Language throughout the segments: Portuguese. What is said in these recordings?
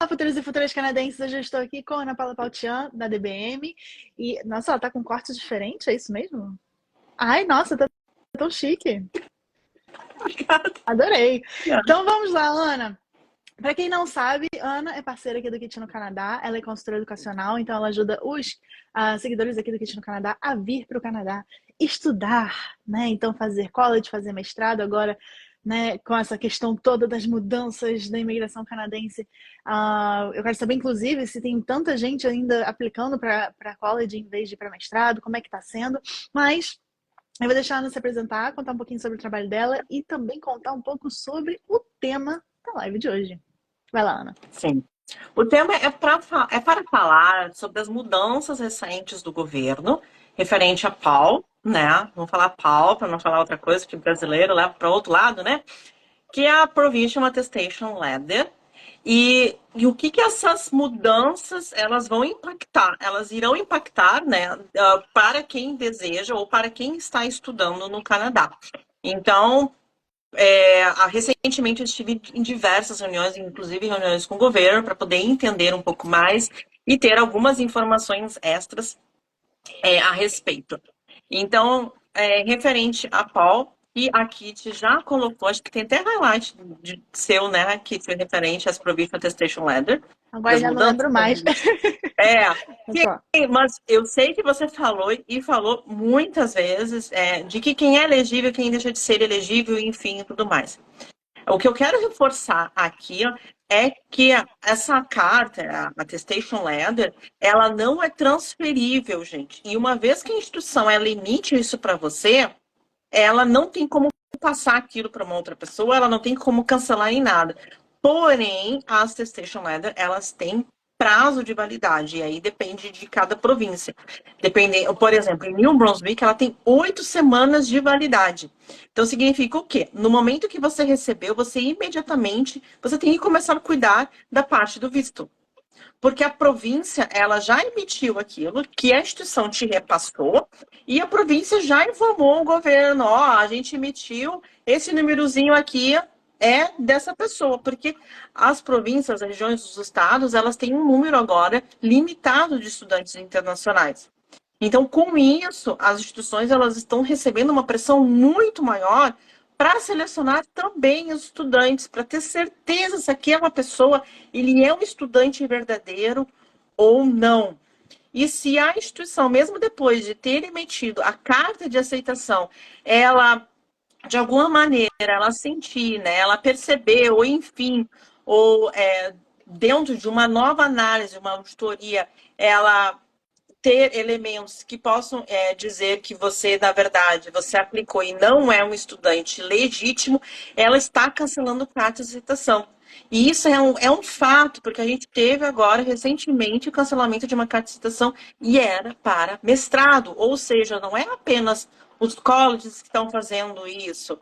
futuros e futuras canadenses, hoje eu estou aqui com a Ana Paula Pautian, da DBM. E, nossa, ela tá com cortes diferentes, é isso mesmo? Ai, nossa, tá tão chique. Obrigada. Adorei. Então vamos lá, Ana. Para quem não sabe, Ana é parceira aqui do Kit no Canadá. Ela é consultora educacional, então ela ajuda os seguidores aqui do Kit no Canadá a vir para o Canadá estudar, né? Então fazer college, fazer mestrado agora, né? Com essa questão toda das mudanças da imigração canadense. Eu quero saber, inclusive, se tem tanta gente ainda aplicando para college em vez de para mestrado, como é que está sendo. Mas eu vou deixar a Ana se apresentar, contar um pouquinho sobre o trabalho dela e também contar um pouco sobre o tema da live de hoje. Vai lá, Ana. Sim. O tema é para falar sobre as mudanças recentes do governo referente a PAL, né? Vamos falar PAL para não falar outra coisa, que o brasileiro leva para outro lado, né? Que é a Provincial Attestation Ladder. E o que essas mudanças elas vão impactar? Elas irão impactar, né, para quem deseja ou para quem está estudando no Canadá. Então, recentemente eu estive em diversas reuniões, inclusive reuniões com o governo, para poder entender um pouco mais e ter algumas informações extras a respeito. Então, referente a Paul, e a Kit já colocou, acho que tem até highlight de seu, né, Kit, referente às Provincial Attestation Letter, Agora das já não mudanças. lembro mais. É, Pessoal, mas eu sei que você falou e falou muitas vezes de que quem é elegível, quem deixa de ser elegível, enfim, e tudo mais. O que eu quero reforçar aqui é que essa carta, a Attestation Letter, ela não é transferível, gente. E uma vez que a instituição ela emite isso para você, ela não tem como passar aquilo para uma outra pessoa, ela não tem como cancelar em nada. Porém, as Attestation Letter, elas têm prazo de validade, e aí depende de cada província. Por exemplo, em New Brunswick, ela tem 8 semanas de validade. Então, significa o quê? No momento que você recebeu, você imediatamente, você tem que começar a cuidar da parte do visto. Porque a província, ela já emitiu aquilo que a instituição te repassou e a província já informou o governo, a gente emitiu esse númerozinho aqui dessa pessoa, porque as províncias, as regiões dos estados, elas têm um número agora limitado de estudantes internacionais. Então, com isso, as instituições elas estão recebendo uma pressão muito maior para selecionar também os estudantes, para ter certeza se aquela pessoa ele é um estudante verdadeiro ou não. E se a instituição, mesmo depois de ter emitido a carta de aceitação, ela, de alguma maneira, ela sentir, né, ela perceber, ou enfim, ou dentro de uma nova análise, uma auditoria, ela ter elementos que possam dizer que você, na verdade, você aplicou e não é um estudante legítimo, ela está cancelando carta de aceitação. E isso é um fato, porque a gente teve agora, recentemente, o cancelamento de uma carta de aceitação e era para mestrado, ou seja, não é apenas os colleges que estão fazendo isso,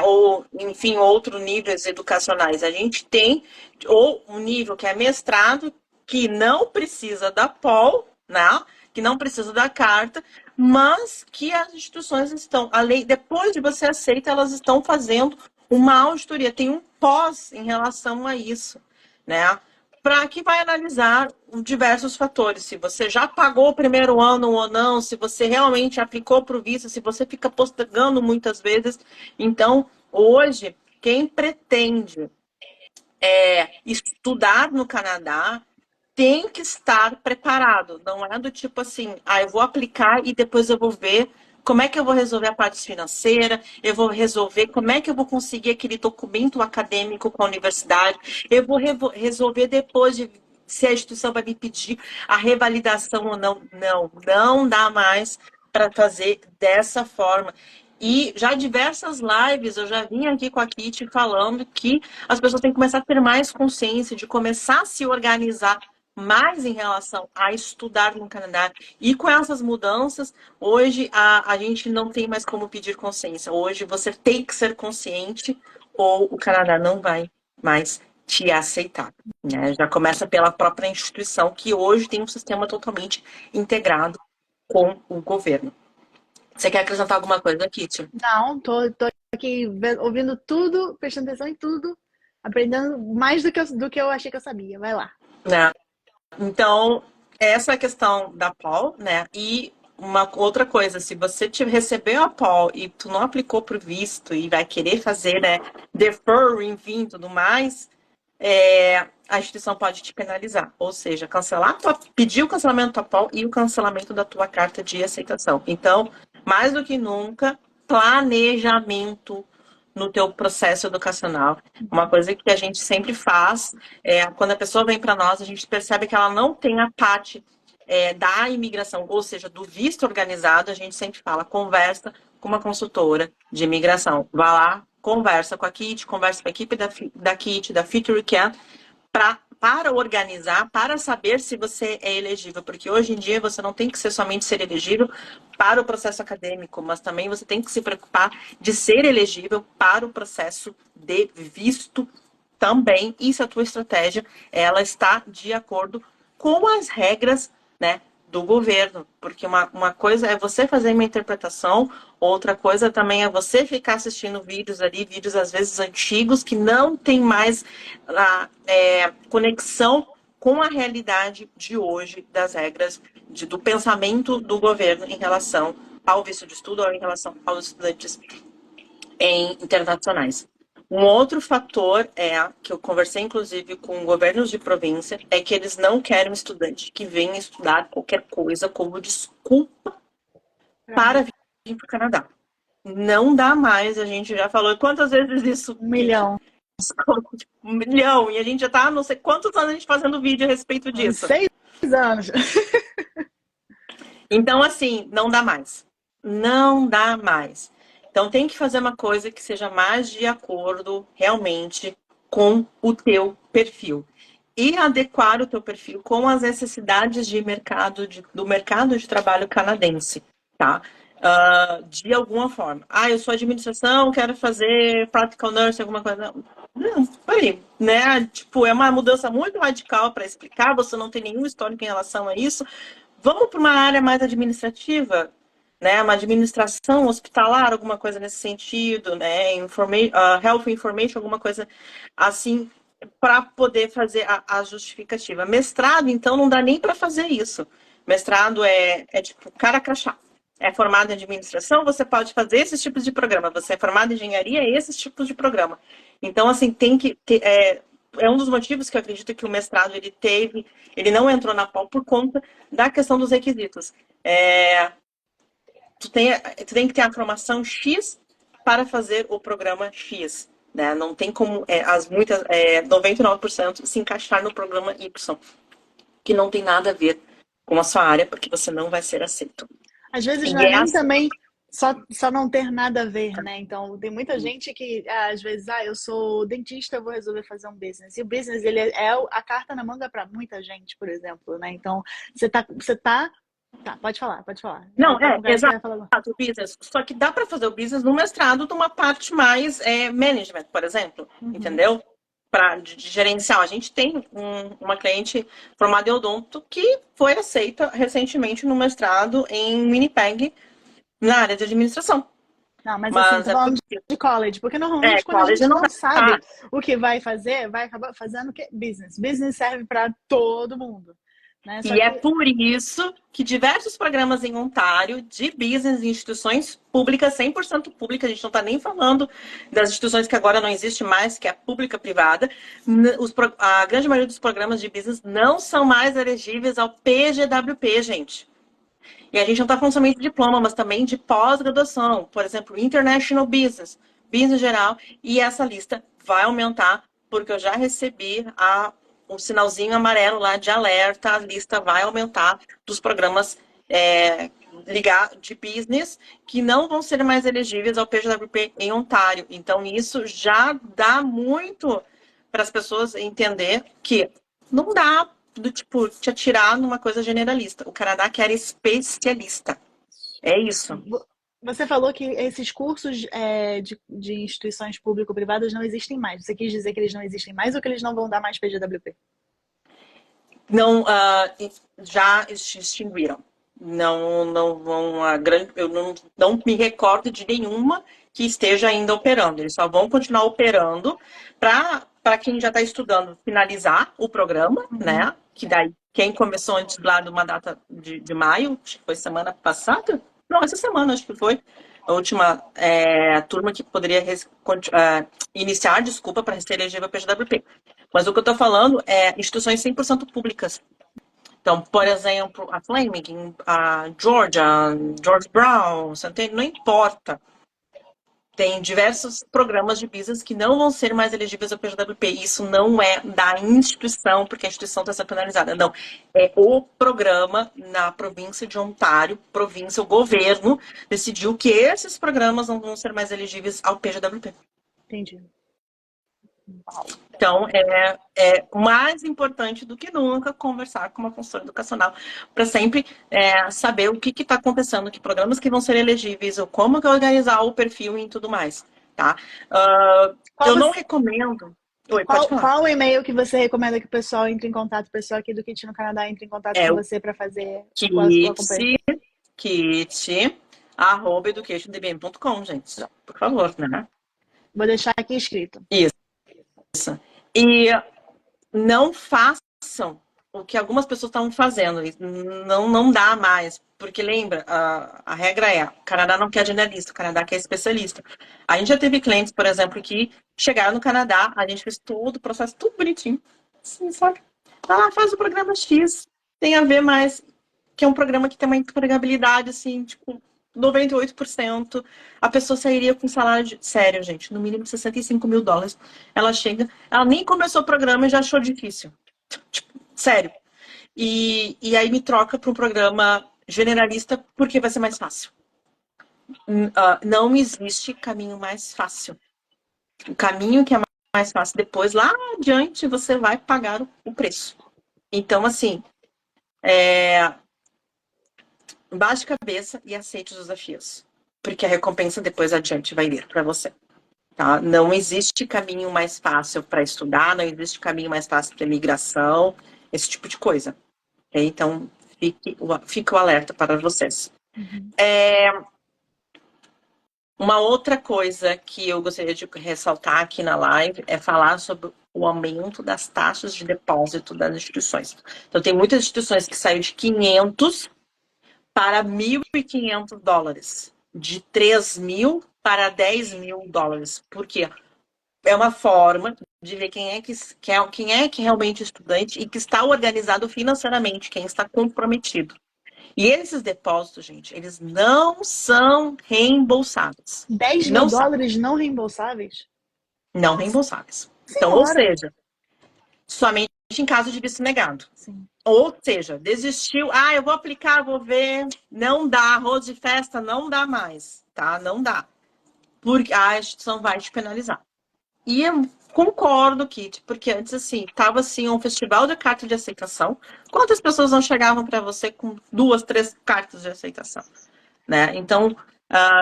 ou, enfim, outros níveis educacionais. A gente tem ou um nível que é mestrado, que não precisa da POL, né? Que não precisa da carta, mas que as instituições estão, além, depois de você aceita, elas estão fazendo uma auditoria, tem um pós em relação a isso, né? Para que vai analisar diversos fatores, se você já pagou o primeiro ano ou não, se você realmente aplicou para o visto, se você fica postergando muitas vezes. Então, hoje, quem pretende estudar no Canadá tem que estar preparado. Não é do tipo assim, eu vou aplicar e depois eu vou ver como é que eu vou resolver a parte financeira, eu vou resolver como é que eu vou conseguir aquele documento acadêmico com a universidade, eu vou resolver depois de se a instituição vai me pedir a revalidação ou não. Não dá mais para fazer dessa forma. E já diversas lives eu já vim aqui com a Kitty falando que as pessoas têm que começar a ter mais consciência de começar a se organizar mais em relação a estudar no Canadá. E com essas mudanças, hoje a gente não tem mais como pedir consciência. Hoje você tem que ser consciente ou o Canadá não vai mais te aceitar. Né? Já começa pela própria instituição, que hoje tem um sistema totalmente integrado com o governo. Você quer acrescentar alguma coisa, Kitty? não, tô aqui ouvindo tudo, prestando atenção em tudo. Aprendendo mais do que eu achei que eu sabia. Vai lá. Né? Então, essa é a questão da POL, né? E uma outra coisa, se você recebeu a POL e tu não aplicou pro visto e vai querer fazer, né, defer, enfim, tudo mais, a instituição pode te penalizar. Ou seja, pedir o cancelamento da tua POL e o cancelamento da tua carta de aceitação. Então, mais do que nunca, planejamento no teu processo educacional. Uma coisa que a gente sempre faz, quando a pessoa vem para nós, a gente percebe que ela não tem a parte da imigração, ou seja, do visto organizado, a gente sempre fala, conversa com uma consultora de imigração. Vá lá, conversa com a Kit, conversa com a equipe da Kit, da Future Can, para organizar, para saber se você é elegível, porque hoje em dia você não tem que somente ser elegível para o processo acadêmico, mas também você tem que se preocupar de ser elegível para o processo de visto também, e se a tua estratégia ela está de acordo com as regras, né, do governo, porque uma coisa é você fazer uma interpretação, outra coisa também é você ficar assistindo vídeos às vezes antigos, que não tem mais a conexão com a realidade de hoje, das regras, do pensamento do governo em relação ao visto de estudo ou em relação aos estudantes internacionais. Um outro fator que eu conversei, inclusive, com governos de província, é que eles não querem um estudante que venha estudar qualquer coisa como desculpa para vir para o Canadá. Não dá mais, a gente já falou. Quantas vezes isso? 1 milhão. 1 milhão. E a gente já tá, não sei quantos anos a gente fazendo vídeo a respeito disso. 6 anos. Então, assim, não dá mais. Não dá mais. Então, tem que fazer uma coisa que seja mais de acordo, realmente, com o teu perfil. E adequar o teu perfil com as necessidades de do mercado de trabalho canadense, tá? De alguma forma. Eu sou administração, quero fazer practical nurse, alguma coisa. Não, peraí, né? Tipo, é uma mudança muito radical para explicar, você não tem nenhum histórico em relação a isso. Vamos para uma área mais administrativa, né? Uma administração hospitalar, alguma coisa nesse sentido, né? Health information, alguma coisa assim, para poder fazer a justificativa. Mestrado, então, não dá nem para fazer isso. Mestrado é tipo cara crachá. É formado em administração, você pode fazer esses tipos de programa. Você é formado em engenharia, esses tipos de programa. Então, assim, tem que ter. É um dos motivos que eu acredito que o mestrado ele não entrou na POL por conta da questão dos requisitos. Tu tem que ter a formação X para fazer o programa X. Né? Não tem como 99% se encaixar no programa Y, que não tem nada a ver com a sua área, porque você não vai ser aceito. Às vezes não é nem também só não ter nada a ver, né? Então, tem muita gente que, às vezes, eu sou dentista, eu vou resolver fazer um business. E o business, ele é a carta na manga para muita gente, por exemplo, né? Então, você tá... Tá, pode falar. Não, exato, o business. Só que dá para fazer o business no mestrado de uma parte mais management, por exemplo, entendeu? De gerencial. A gente tem uma cliente formada em odonto que foi aceita recentemente no mestrado em Winnipeg, na área de administração. Não, mas assim, tô falando de college, porque normalmente quando a gente não sabe o que vai fazer, vai acabar fazendo o quê? Business. Business serve para todo mundo. Né? É por isso que diversos programas em Ontário de business em instituições públicas, 100% públicas, a gente não está nem falando das instituições que agora não existe mais, que é pública-privada, a grande maioria dos programas de business não são mais elegíveis ao PGWP, gente. E a gente não está falando somente de diploma, mas também de pós-graduação, por exemplo, International Business, Business geral, e essa lista vai aumentar, porque eu já recebi um sinalzinho amarelo lá de alerta, a lista vai aumentar dos programas de business que não vão ser mais elegíveis ao PGWP em Ontário. Então, isso já dá muito para as pessoas entender que não dá te atirar numa coisa generalista. O Canadá quer especialista. É isso. Você falou que esses cursos de instituições público-privadas não existem mais. Você quis dizer que eles não existem mais ou que eles não vão dar mais PGWP? Não, já se extinguiram. Não vão eu não me recordo de nenhuma que esteja ainda operando. Eles só vão continuar operando para para quem já está estudando finalizar o programa, né? Que daí quem começou antes lá de uma data de maio, acho que foi semana passada, não, essa semana acho que foi a última turma que poderia iniciar, desculpa, para ser elegível para PGWP. Mas o que eu estou falando é instituições 100% públicas. Então, por exemplo, a Fleming, a Georgia, George Brown, Centennial, não importa. Tem diversos programas de business que não vão ser mais elegíveis ao PGWP. Isso não é da instituição, porque a instituição está sendo penalizada. Não. É o programa na província de Ontário, o governo, decidiu que esses programas não vão ser mais elegíveis ao PGWP. Entendi. Então, é mais importante do que nunca conversar com uma consultora educacional para sempre saber o que está acontecendo, que programas que vão ser elegíveis, ou como que organizar o perfil e tudo mais, tá? Eu não recomendo... Oi, pode falar. Qual o e-mail que você recomenda que o pessoal entre em contato, o pessoal aqui do Kit no Canadá entre em contato com você para fazer o acompanhamento? kit@educationdbm.com, gente. Por favor, né? Vou deixar aqui escrito. Isso. E não façam o que algumas pessoas estavam fazendo. Não dá mais. Porque lembra, a regra é, o Canadá não quer generalista, o Canadá quer especialista. A gente já teve clientes, por exemplo, que chegaram no Canadá, a gente fez todo o processo, tudo bonitinho. Assim, sabe? Faz o programa X. Tem a ver mais, que é um programa que tem uma empregabilidade, assim, tipo, 98%. A pessoa sairia com salário sério, gente, no mínimo $65.000. Ela chega, ela nem começou o programa e já achou difícil. Tipo, sério. E aí me troca para um programa generalista porque vai ser mais fácil. Não existe caminho mais fácil. O caminho que é mais fácil, depois, lá adiante, você vai pagar o preço. Então, assim, baixe a cabeça e aceite os desafios. Porque a recompensa depois adiante vai vir para você. Tá? Não existe caminho mais fácil para estudar, não existe caminho mais fácil para imigração, esse tipo de coisa. Okay? Então, fique o alerta para vocês. Uma outra coisa que eu gostaria de ressaltar aqui na live é falar sobre o aumento das taxas de depósito das instituições. Então, tem muitas instituições que saíram de 500 para $1.500, de 3.000 para $10.000. Por quê? É uma forma de ver quem é que realmente é estudante e que está organizado financeiramente, quem está comprometido. E esses depósitos, gente, eles não são reembolsáveis. $10.000 não reembolsáveis? Não reembolsáveis. Então, ou seja, somente em caso de visto negado. Sim. Ou seja, desistiu, eu vou aplicar, vou ver, não dá, arroz de festa, não dá mais, tá? Não dá. Porque a instituição vai te penalizar. E eu concordo, Kit, porque antes, assim, tava assim, um festival de carta de aceitação. Quantas pessoas não chegavam para você com 2, 3 cartas de aceitação? Né? Então,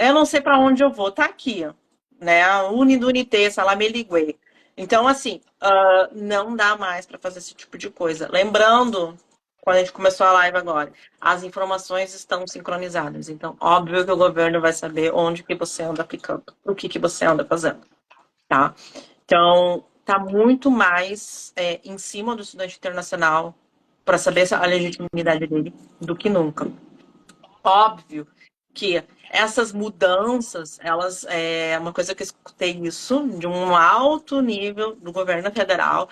eu não sei para onde eu vou, tá aqui, ó, né? Unido, Unite, Salameligue. Então, assim, não dá mais para fazer esse tipo de coisa. Lembrando, quando a gente começou a live agora, as informações estão sincronizadas. Então, óbvio que o governo vai saber onde que você anda aplicando, o que você anda fazendo, tá? Então, tá muito mais em cima do estudante internacional para saber a legitimidade dele do que nunca. Óbvio que essas mudanças, elas é uma coisa que eu escutei isso de um alto nível do governo federal,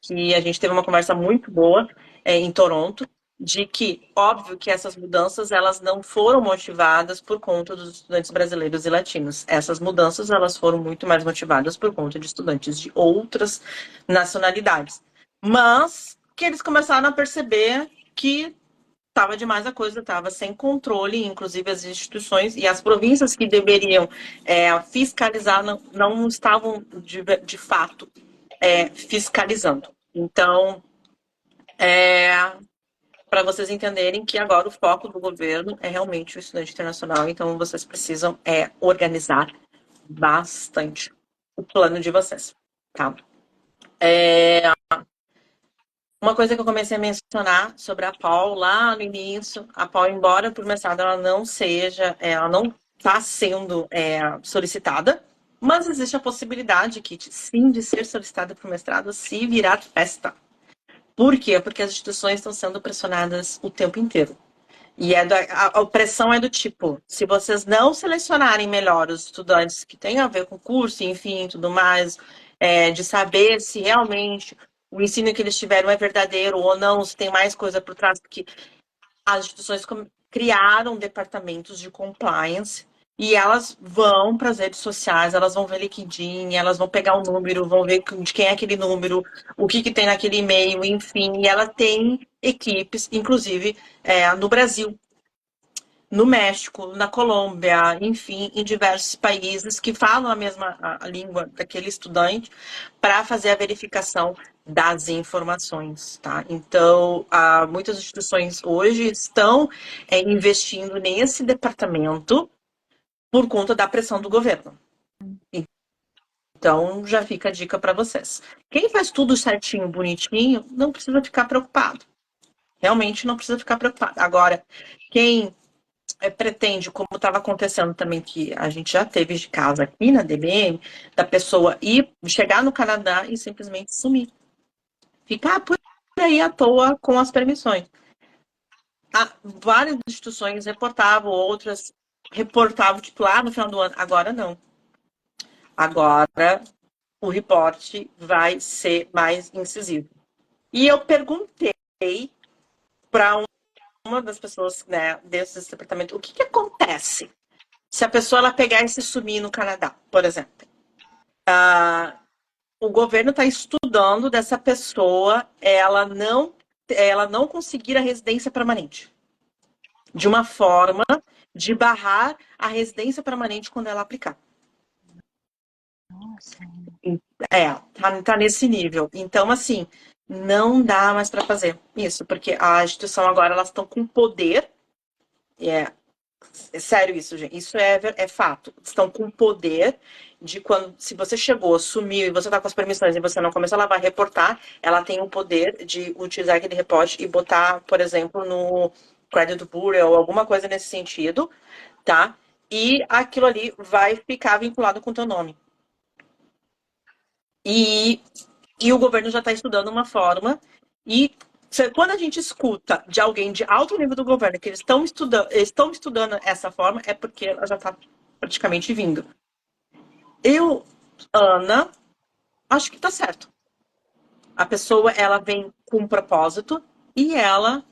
que a gente teve uma conversa muito boa em Toronto, de que, óbvio que essas mudanças, elas não foram motivadas por conta dos estudantes brasileiros e latinos. Essas mudanças, elas foram muito mais motivadas por conta de estudantes de outras nacionalidades. Mas que eles começaram a perceber que estava demais a coisa, estava sem controle, inclusive as instituições e as províncias que deveriam fiscalizar não estavam de fato fiscalizando. Então, para vocês entenderem que agora o foco do governo é realmente o estudante internacional, então vocês precisam organizar bastante o plano de vocês, tá? Uma coisa que eu comecei a mencionar sobre a Paul lá no início, a Paul, embora por mestrado ela não está sendo solicitada, Mas existe a possibilidade, Kit, sim, de ser solicitada para o mestrado se virar festa. Por quê? Porque as instituições estão sendo pressionadas o tempo inteiro. E a pressão é do tipo, se vocês não selecionarem melhor os estudantes que têm a ver com o curso, enfim, tudo mais, de saber se realmente o ensino que eles tiveram é verdadeiro ou não, se tem mais coisa por trás, porque as instituições criaram departamentos de compliance e elas vão para as redes sociais, elas vão ver LinkedIn, elas vão pegar o número, vão ver de quem é aquele número, o que tem naquele e-mail, enfim. E ela tem equipes, inclusive no Brasil, no México, na Colômbia, enfim, em diversos países que falam a mesma a língua daquele estudante para fazer a verificação das informações, tá? Então, muitas instituições hoje estão investindo nesse departamento por conta da pressão do governo. Então, já fica a dica para vocês. Quem faz tudo certinho, bonitinho, não precisa ficar preocupado. Realmente não precisa ficar preocupado. Agora, quem pretende, como estava acontecendo também, que a gente já teve de caso aqui na DBM, da pessoa ir chegar no Canadá e simplesmente sumir. Ficar por aí à toa com as permissões. Várias instituições reportavam, outras reportavam titular no final do ano. Agora não. Agora o reporte vai ser mais incisivo. E eu perguntei para uma das pessoas, né, desse departamento, o que acontece se a pessoa ela pegar e se sumir no Canadá, por exemplo. O governo está estudando dessa pessoa ela não conseguir a residência permanente. De uma forma de barrar a residência permanente quando ela aplicar. Nossa. Tá nesse nível. Então, assim, não dá mais para fazer isso, porque a instituição agora elas estão com poder. É sério isso, gente. Isso é fato. Estão com poder de quando, se você chegou, sumiu e você está com as permissões e você não começou a lavar, reportar, ela tem o poder de utilizar aquele reporte e botar, por exemplo, no Credit Bureau ou alguma coisa nesse sentido, tá? E aquilo ali vai ficar vinculado com o teu nome. E o governo já está estudando uma forma e quando a gente escuta de alguém de alto nível do governo que eles estão estudando essa forma, é porque ela já está praticamente vindo. Eu, Ana, acho que está certo. A pessoa, ela vem com um propósito e ela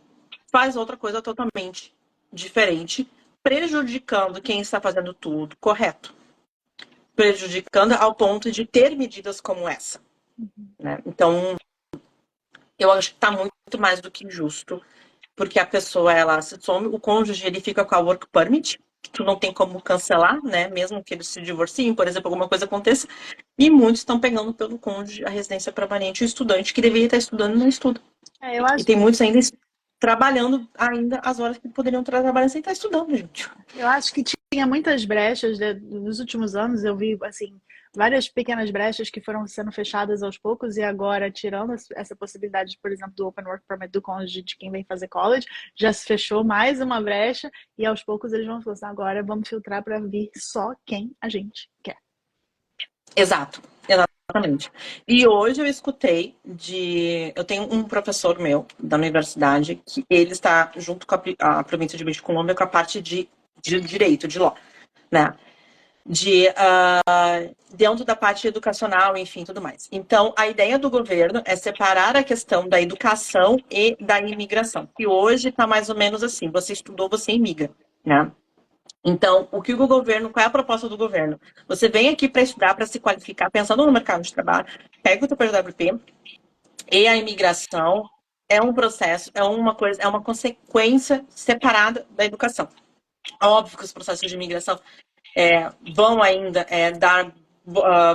faz outra coisa totalmente diferente, prejudicando quem está fazendo tudo correto. Prejudicando ao ponto de ter medidas como essa. Né? Então, eu acho que está muito mais do que justo, porque a pessoa, ela se some, o cônjuge, ele fica com a work permit, que tu não tem como cancelar, né, mesmo que eles se divorciem, por exemplo, alguma coisa aconteça, e muitos estão pegando pelo cônjuge a residência permanente, o estudante que deveria estar estudando não estuda. Eu E acho, tem muitos ainda trabalhando ainda as horas que poderiam estar trabalhando sem estar estudando, gente. eu acho que tinha muitas brechas, né? Nos últimos anos eu vi assim várias pequenas brechas que foram sendo fechadas aos poucos e agora tirando essa possibilidade, por exemplo, do Open Work Permit do cônjuge de quem vem fazer college, já se fechou mais uma brecha e aos poucos eles vão falar assim, agora vamos filtrar para vir só quem a gente quer. Exato, exatamente. E hoje eu escutei eu tenho um professor meu da universidade que ele está junto com a província de British Columbia com a parte de direito, de law, né? Dentro da parte educacional, enfim, tudo mais. Então, a ideia do governo é separar a questão da educação e da imigração. E hoje está mais ou menos assim: você estudou, você imigra, né? Então, qual é a proposta do governo? Você vem aqui para estudar, para se qualificar, pensando no mercado de trabalho, pega o teu PWP e a imigração é um processo, é uma consequência separada da educação. Óbvio que os processos de imigração vão ainda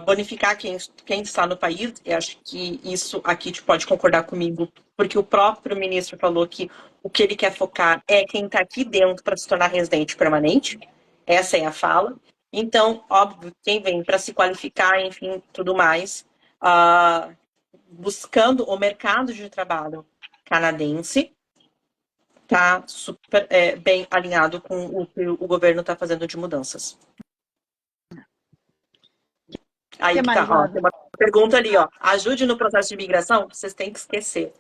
bonificar quem está no país. Eu acho que isso aqui tu pode concordar comigo, porque o próprio ministro falou que o que ele quer focar é quem está aqui dentro para se tornar residente permanente. Essa é a fala. Então, óbvio, quem vem para se qualificar, enfim, tudo mais, buscando o mercado de trabalho canadense, está super bem alinhado com o que o governo está fazendo de mudanças. Aí que que tá, mais, ó, Ana? tem uma pergunta ali, ó. Ajude no processo de imigração? Vocês têm que esquecer.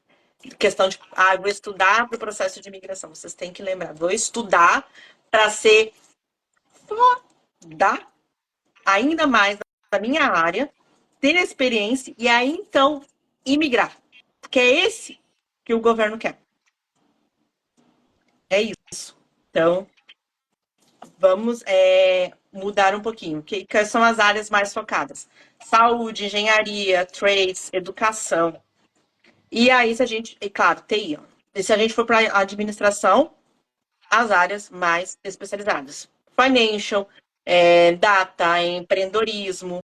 Questão de, vou estudar para o processo de imigração. Vocês têm que lembrar, vou estudar para ser da ainda mais da minha área, ter experiência e aí então imigrar. Porque é esse que o governo quer. É isso. Então, vamos mudar um pouquinho. Que são as áreas mais focadas? Saúde, engenharia, trades, educação. E aí, se a gente, e claro, TI. E se a gente for para administração, as áreas mais especializadas. Financial, data, empreendedorismo,